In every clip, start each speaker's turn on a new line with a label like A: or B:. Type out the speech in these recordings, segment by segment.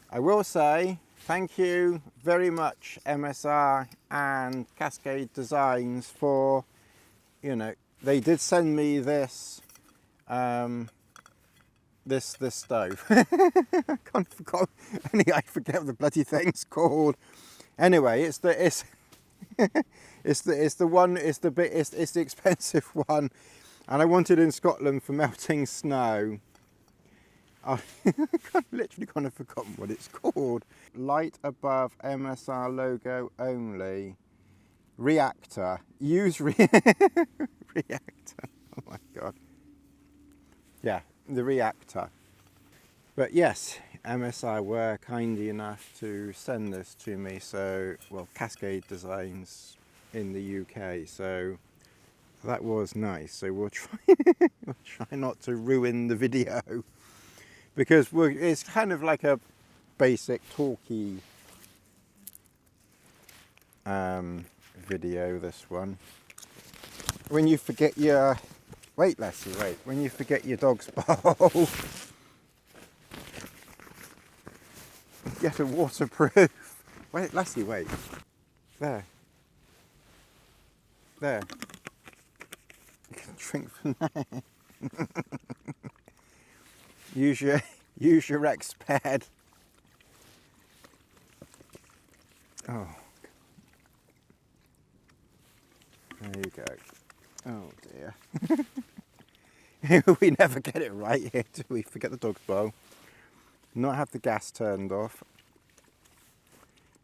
A: I will say thank you very much MSR and Cascade Designs for, you know, they did send me this this stove. I forget what the bloody thing's called. Anyway, it's the expensive one, and I wanted in Scotland for melting snow. I've literally kind of forgotten what it's called. Light above MSR logo only. Reactor. Use reactor. Oh my god. Yeah, the reactor. But yes, MSI were kind enough to send this to me. So, well, Cascade Designs in the UK. So that was nice. So we'll try not to ruin the video, because it's kind of like a basic talky video, this one. When you forget your... Wait, Lassie, wait. When you forget your dog's bowl, get a waterproof... Wait, Lassie, wait. There. There. You can drink from there. Use your X-Pad. Oh. There you go. Oh dear. We never get it right here, do we? Forget the dog's bowl. Not have the gas turned off.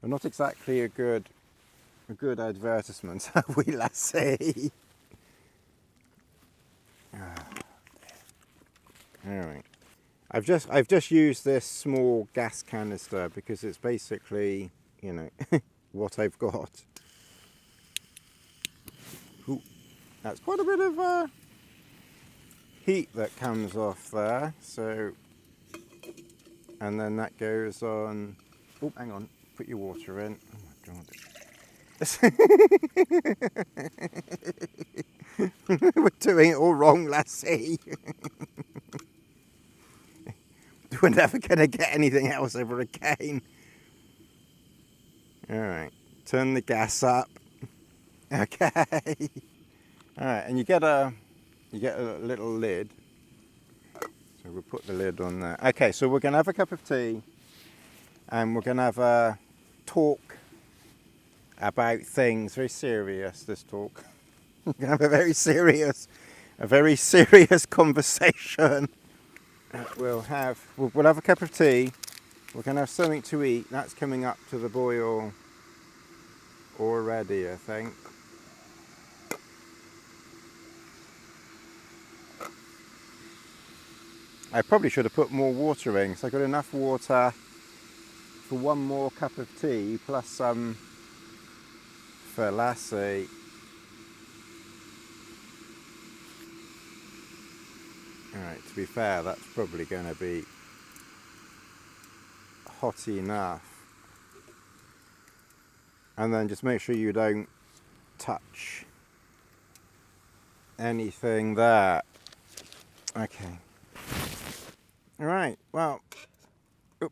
A: We're not exactly a good advertisement, have we, Lassie? Alright. I've just used this small gas canister because it's basically, you know, what I've got. Ooh, that's quite a bit of heat that comes off there. So, and then that goes on. Oh, hang on. Put your water in. Oh my god. We're doing it all wrong, Lassie. We're never going to get anything else ever again. Alright, turn the gas up. Okay. Alright, and you get a little lid. So we'll put the lid on there. Okay, so we're going to have a cup of tea, and we're going to have a talk about things. Very serious, this talk. We're going to have a very serious conversation. We'll have a cup of tea. We're going to have something to eat. That's coming up to the boil already, I think. I probably should have put more water in, so I got enough water for one more cup of tea, plus some for Lassie. Alright, to be fair, that's probably going to be hot enough. And then just make sure you don't touch anything there. Okay. Alright, well, this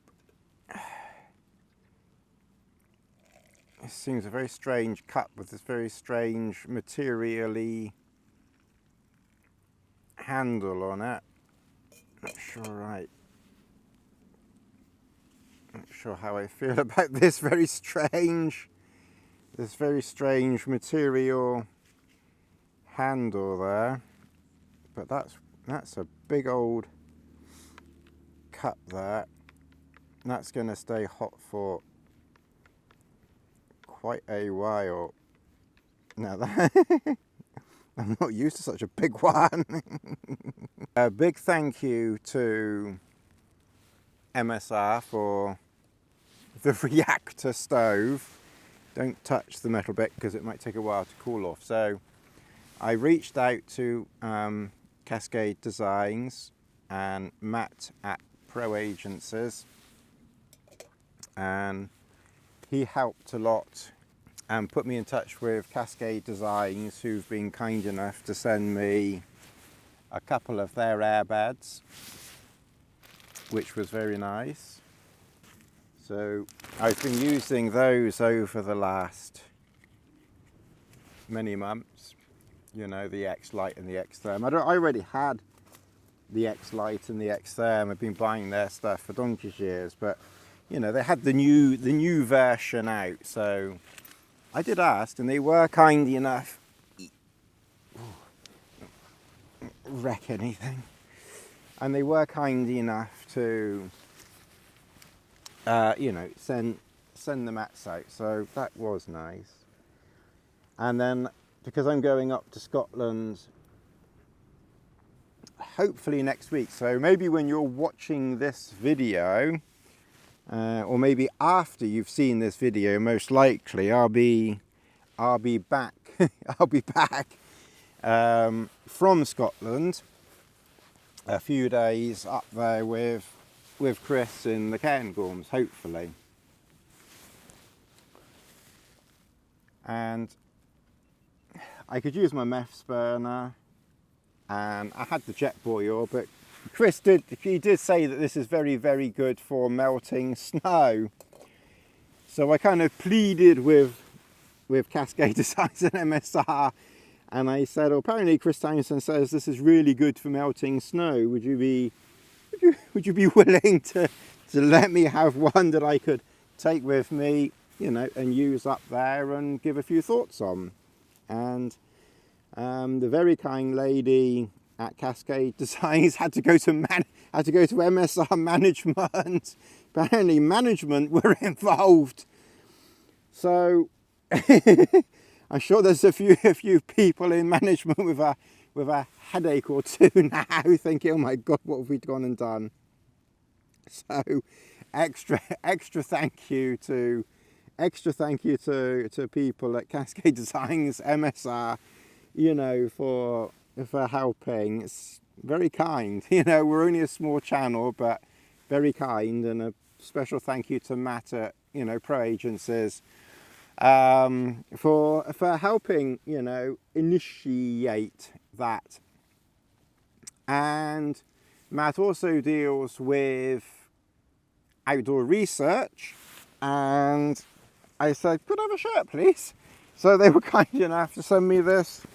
A: seems a very strange cup with this very strange materially handle on it. Not sure Not sure how I feel about this very strange material handle there. But that's a big old cup there. That's going to stay hot for quite a while. Now that I'm not used to such a big one. A big thank you to MSR for the reactor stove. Don't touch the metal bit because it might take a while to cool off. So I reached out to Cascade Designs and Matt at Pro Agencies, and he helped a lot and put me in touch with Cascade Designs, who've been kind enough to send me a couple of their airbags, which was very nice. So I've been using those over the last many months, you know, the X-Lite and the X-Therm. I already had the X-Lite and the X-Therm. I've been buying their stuff for donkey's years, but you know, they had the new version out, so I did ask, and they were kind enough. Wreck anything. And they were kind enough to, you know, send the mats out, so that was nice. And then, because I'm going up to Scotland hopefully next week, so maybe when you're watching this video, or maybe after you've seen this video, most likely I'll be back. I'll be back from Scotland, a few days up there with Chris in the Cairngorms, hopefully. And I could use my meths burner, and I had the jet boil, but Chris did say that this is very, very good for melting snow. So I kind of pleaded with Cascade Designs and MSR, and I said, well, apparently Chris Townsend says this is really good for melting snow. Would you be willing to let me have one that I could take with me, you know, and use up there and give a few thoughts on? And the very kind lady at Cascade Designs had to go to MSR management. Apparently management were involved. So I'm sure there's a few people in management with a headache or two now, thinking, oh my God, what have we gone and done? So extra thank you to people at Cascade Designs, MSR, you know, for helping. It's very kind. You know, we're only a small channel, but very kind, and a special thank you to Matt at, you know, Pro Agencies, for helping, you know, initiate that. And Matt also deals with outdoor research, and I said, could I have a shirt, please? So they were kind enough to send me this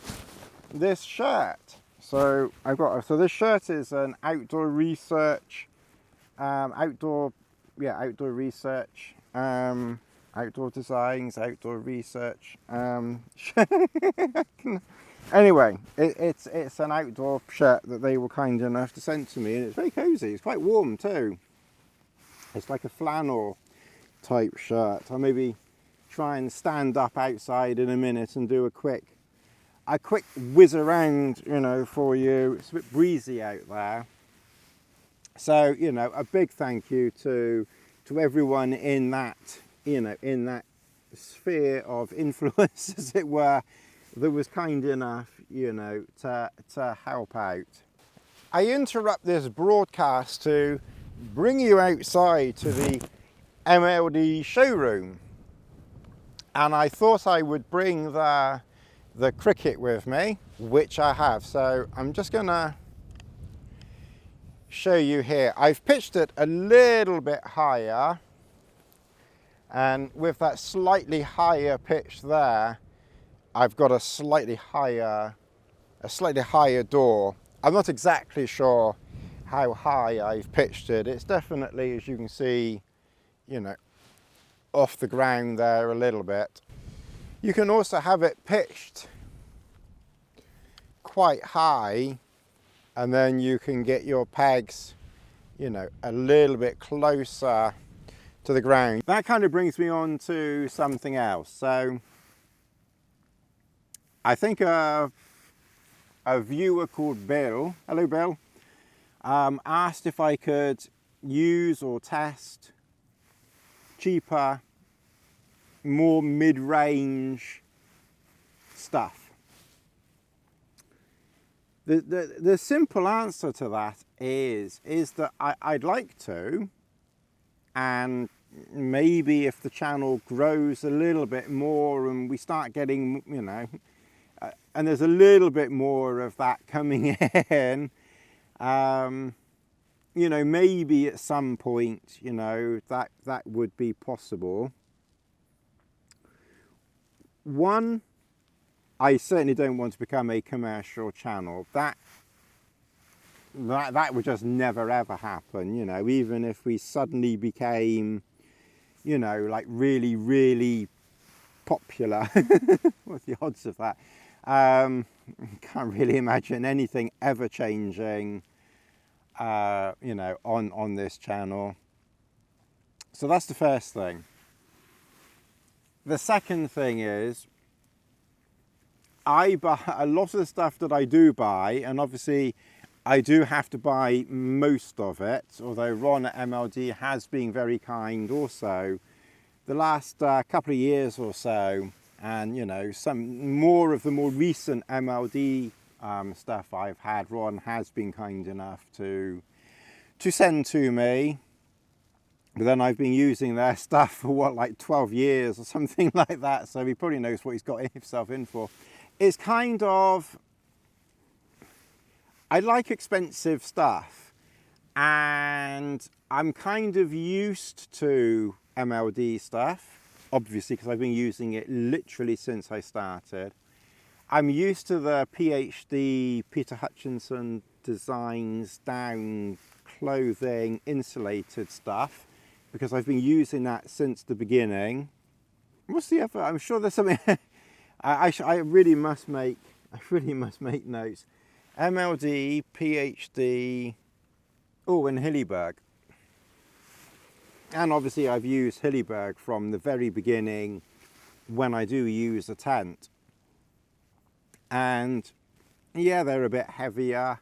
A: shirt. So so this shirt is an outdoor research, outdoor research, outdoor designs, outdoor research. Anyway, it's an outdoor shirt that they were kind enough to send to me, and it's very cozy. It's quite warm too. It's like a flannel type shirt. I'll maybe try and stand up outside in a minute and do a quick whiz around, you know, for you. It's a bit breezy out there. So, you know, a big thank you to everyone in that, you know, in that sphere of influence, as it were, that was kind enough, you know, to help out. I interrupt this broadcast to bring you outside to the MLD showroom, and I thought I would bring the cricket with me, which I have. So I'm just gonna show you here. I've pitched it a little bit higher, and with that slightly higher pitch there, I've got a slightly higher door. I'm not exactly sure how high I've pitched it. It's definitely, as you can see, you know, off the ground there a little bit. You can also have it pitched quite high, and then you can get your pegs, you know, a little bit closer to the ground. That kind of brings me on to something else. So I think a viewer called Bill, hello Bill, asked if I could use or test cheaper, more mid-range stuff. The simple answer to that is that I'd like to, and maybe if the channel grows a little bit more and we start getting, you know, and there's a little bit more of that coming in, you know, maybe at some point, you know, that would be possible. One, I certainly don't want to become a commercial channel. That would just never ever happen, you know, even if we suddenly became, you know, like really, really popular. What's the odds of that? Can't really imagine anything ever changing, you know, on this channel. So that's the first thing. The second thing is, I buy a lot of the stuff that I do buy, and obviously I do have to buy most of it, although Ron at MLD has been very kind also the last couple of years or so. And, you know, some more of the more recent MLD stuff I've had, Ron has been kind enough to send to me. But then I've been using their stuff for what, like 12 years or something like that. So he probably knows what he's got himself in for. It's kind of, I like expensive stuff, and I'm kind of used to MLD stuff, obviously, because I've been using it literally since I started. I'm used to the PhD Peter Hutchinson Designs down clothing insulated stuff, because I've been using that since the beginning. What's the other? I'm sure there's something. I really must make notes. MLD, PhD, oh, and Hilleberg. And obviously I've used Hilleberg from the very beginning when I do use a tent. And yeah, they're a bit heavier.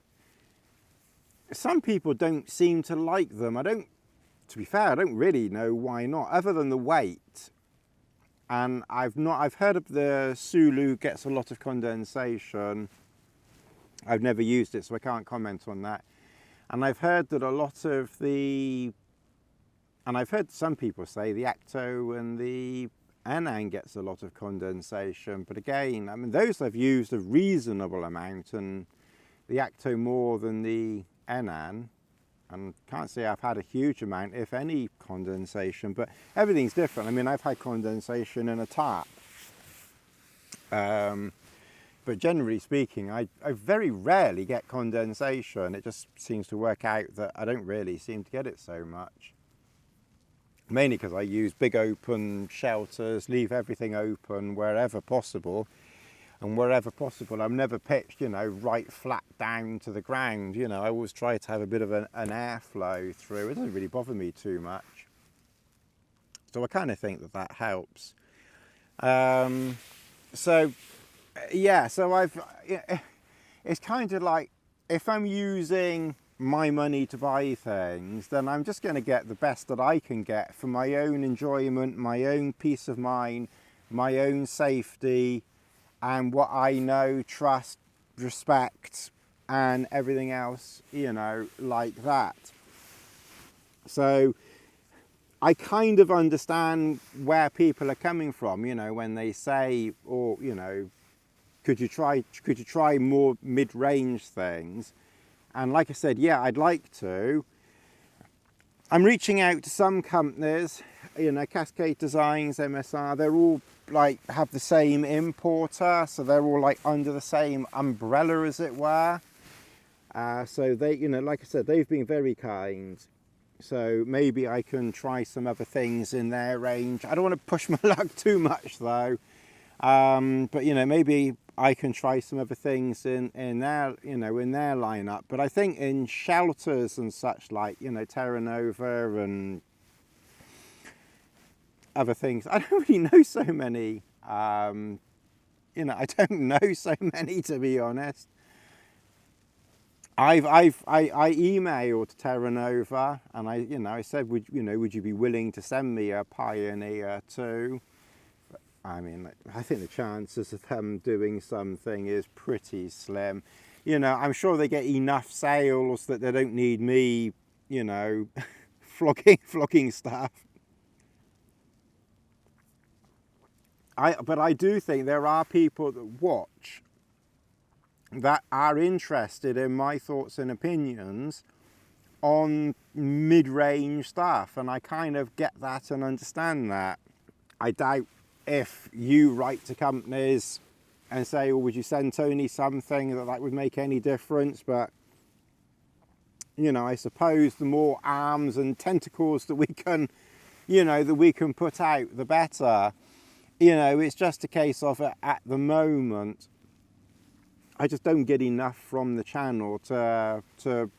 A: Some people don't seem to like them. To be fair, I don't really know why not, other than the weight. And I've heard of the Sulu gets a lot of condensation. I've never used it, so I can't comment on that. And I've heard that a lot of and I've heard some people say the Acto and the Anan gets a lot of condensation. But again, I mean, those I've used a reasonable amount, and the Acto more than the Anan. And can't say I've had a huge amount, if any, condensation, but everything's different. I mean, I've had condensation in a tarp. But generally speaking, I very rarely get condensation. It just seems to work out that I don't really seem to get it so much. Mainly because I use big open shelters, leave everything open wherever possible. And wherever possible, I'm never pitched, you know, right flat down to the ground. You know, I always try to have a bit of an airflow through. It doesn't really bother me too much. So I kind of think that helps. So, yeah, so it's kind of like, if I'm using my money to buy things, then I'm just going to get the best that I can get for my own enjoyment, my own peace of mind, my own safety, and what I know, trust, respect, and everything else, you know, like that. So I kind of understand where people are coming from, you know, when they say, or, you know, could you try more mid-range things? And like I said, yeah, I'd like to. I'm reaching out to some companies, you know, Cascade Designs, MSR, they're all like have the same importer, so they're all like under the same umbrella, as it were. So they, you know, like I said, they've been very kind. So maybe I can try some other things in their range. I don't want to push my luck too much though. But you know, maybe I can try some other things in their, you know, in their lineup. But I think in shelters and such, like, you know, Terra Nova and other things, I don't really know so many. You know, I don't know so many, to be honest. I emailed Terra Nova, and I said, would you be willing to send me a Pioneer too? I mean, I think the chances of them doing something is pretty slim. You know, I'm sure they get enough sales that they don't need me, you know, flogging stuff. But I do think there are people that watch that are interested in my thoughts and opinions on mid-range stuff, and I kind of get that and understand that. I doubt if you write to companies and say, oh, would you send Tony something, that would make any difference. But you know, I suppose the more arms and tentacles that we can, you know, that we can put out, the better. You know, it's just a case of at the moment, I just don't get enough from the channel to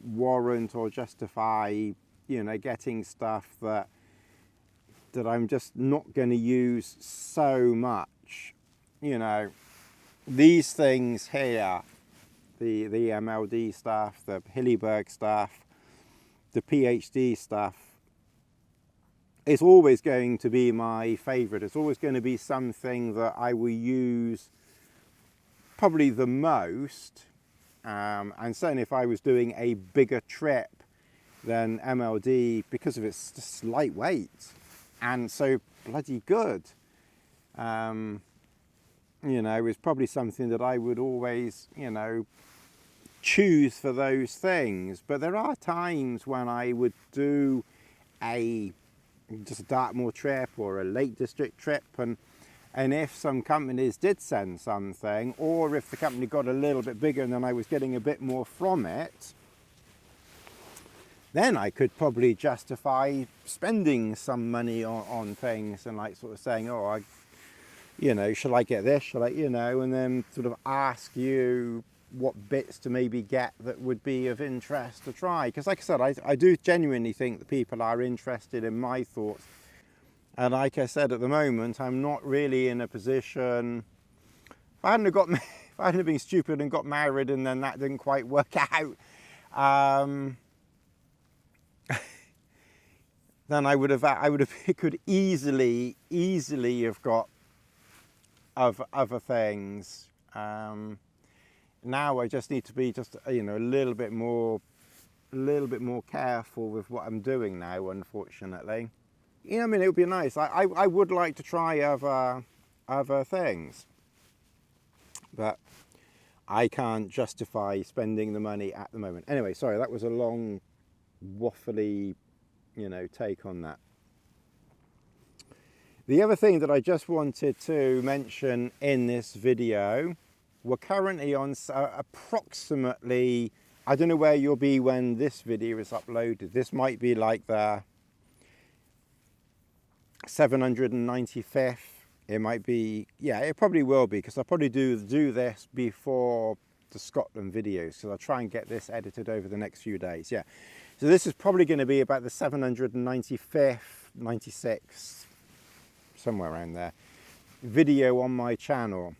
A: warrant or justify, you know, getting stuff that I'm just not going to use so much. You know, these things here, the MLD stuff, the Hillyberg stuff, the PhD stuff, it's always going to be my favorite. It's always going to be something that I will use probably the most, and certainly if I was doing a bigger trip, then MLD, because of its just lightweight and so bloody good, you know, is probably something that I would always, you know, choose for those things. But there are times when I would do just a Dartmoor trip or a Lake District trip, and if some companies did send something, or if the company got a little bit bigger and then I was getting a bit more from it, then I could probably justify spending some money on things, and like sort of saying, oh, you know, shall I get this? Shall I, you know, and then sort of ask you what bits to maybe get that would be of interest to try. Because like I said, I do genuinely think that people are interested in my thoughts. And like I said, at the moment, I'm not really in a position, if I hadn't been stupid and got married and then that didn't quite work out, then I would have could easily have got other things. Now I just need to be you know, a little bit more careful with what I'm doing now, unfortunately. You know, I mean, it would be nice. I would like to try other things, but I can't justify spending the money at the moment. Anyway, sorry, that was a long, waffly, you know, take on that. The other thing that I just wanted to mention in this video, we're currently on approximately, I don't know where you'll be when this video is uploaded. This might be like the 795th. It might be, yeah, it probably will be, because I'll probably do this before the Scotland videos, because I'll try and get this edited over the next few days. Yeah, so this is probably going to be about the 795th, 96th, somewhere around there, video on my channel.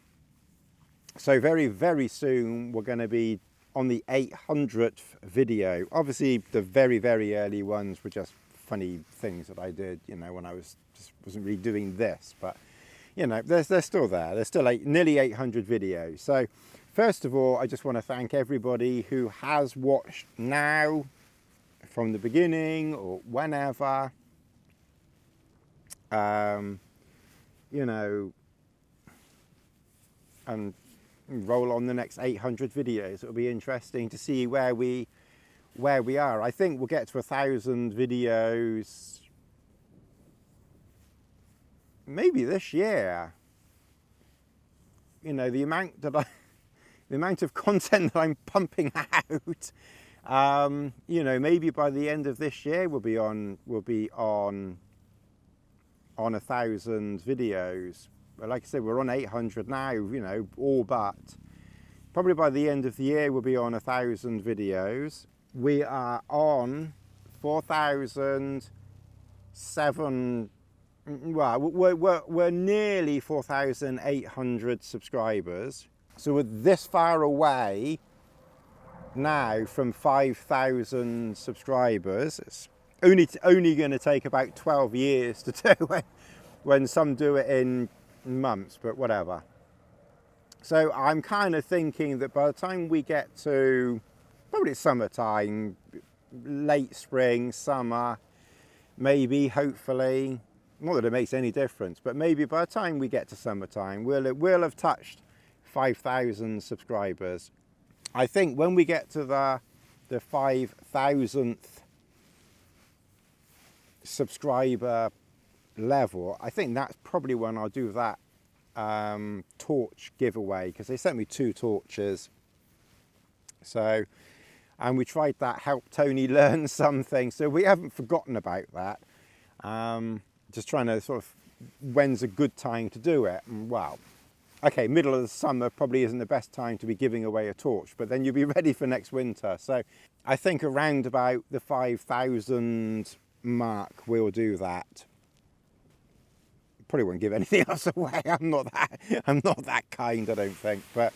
A: So very, very soon we're going to be on the 800th video. Obviously the very, very early ones were just funny things that I did, you know, when I wasn't really doing this, but you know, they're still there. There's still nearly 800 videos. So first of all, I just want to thank everybody who has watched now, from the beginning or whenever. You know, and roll on the next 800 videos. It'll be interesting to see where we are. I think we'll get to 1,000 videos maybe this year. You know, the amount of content that I'm pumping out, you know, maybe by the end of this year we'll be on 1,000 videos. But like I said, we're on 800 now, you know, all but. Probably by the end of the year we'll be on 1,000 videos. We are on 4,007, well, we're nearly 4,800 subscribers. So we're this far away now from 5,000 subscribers. It's only going to take about 12 years to do it, when some do it in months, but whatever. So I'm kind of thinking that by the time we get to probably summertime, late spring, summer, maybe, hopefully, not that it makes any difference, but maybe by the time we get to summertime, we'll have touched 5,000 subscribers. I think when we get to the 5,000th subscriber level, I think that's probably when I'll do that torch giveaway, because they sent me 2 torches. So, and we tried that help Tony learn something, so we haven't forgotten about that. Just trying to sort of, when's a good time to do it? And well, okay, middle of the summer probably isn't the best time to be giving away a torch, but then you'll be ready for next winter. So I think around about the 5,000 mark we'll do that. Probably won't give anything else away. I'm not that kind, I don't think, but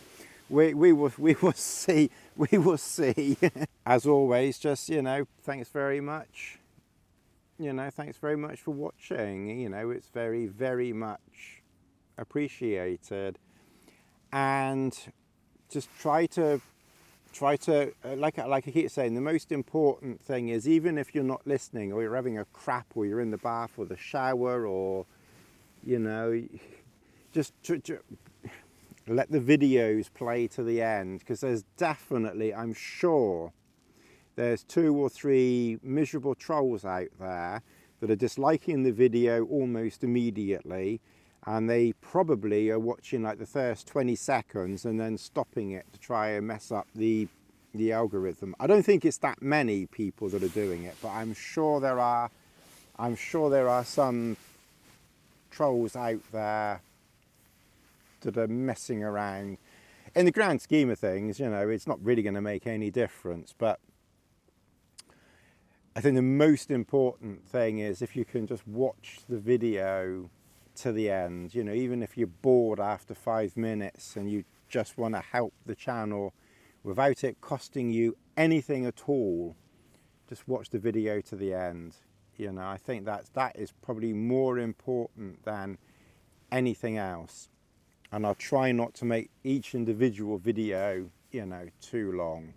A: we will see. We will see. As always, just, you know, thanks very much. You know, thanks very much for watching. You know, it's very, very much appreciated. And just try to like I keep saying, the most important thing is, even if you're not listening, or you're having a crap, or you're in the bath or the shower, or, you know, just let the videos play to the end, because there's definitely, I'm sure, there's 2 or 3 miserable trolls out there that are disliking the video almost immediately, and they probably are watching like the first 20 seconds and then stopping it to try and mess up the algorithm. I don't think it's that many people that are doing it, but I'm sure there are some trolls out there that are messing around. In the grand scheme of things, you know, it's not really going to make any difference, but I think the most important thing is if you can just watch the video to the end, you know, even if you're bored after 5 minutes and you just want to help the channel without it costing you anything at all, just watch the video to the end. You know, I think that is probably more important than anything else. And I'll try not to make each individual video, you know, too long.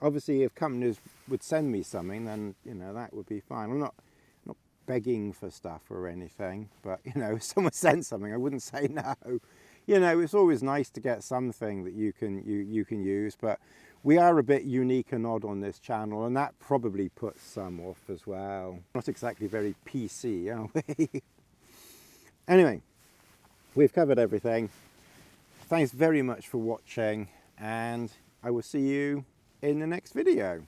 A: Obviously, if companies would send me something, then, you know, that would be fine. I'm not begging for stuff or anything, but, you know, if someone sent something, I wouldn't say no. You know, it's always nice to get something that you can use, but we are a bit unique and odd on this channel, and that probably puts some off as well. Not exactly very PC, are we? Anyway, we've covered everything. Thanks very much for watching, and I will see you in the next video.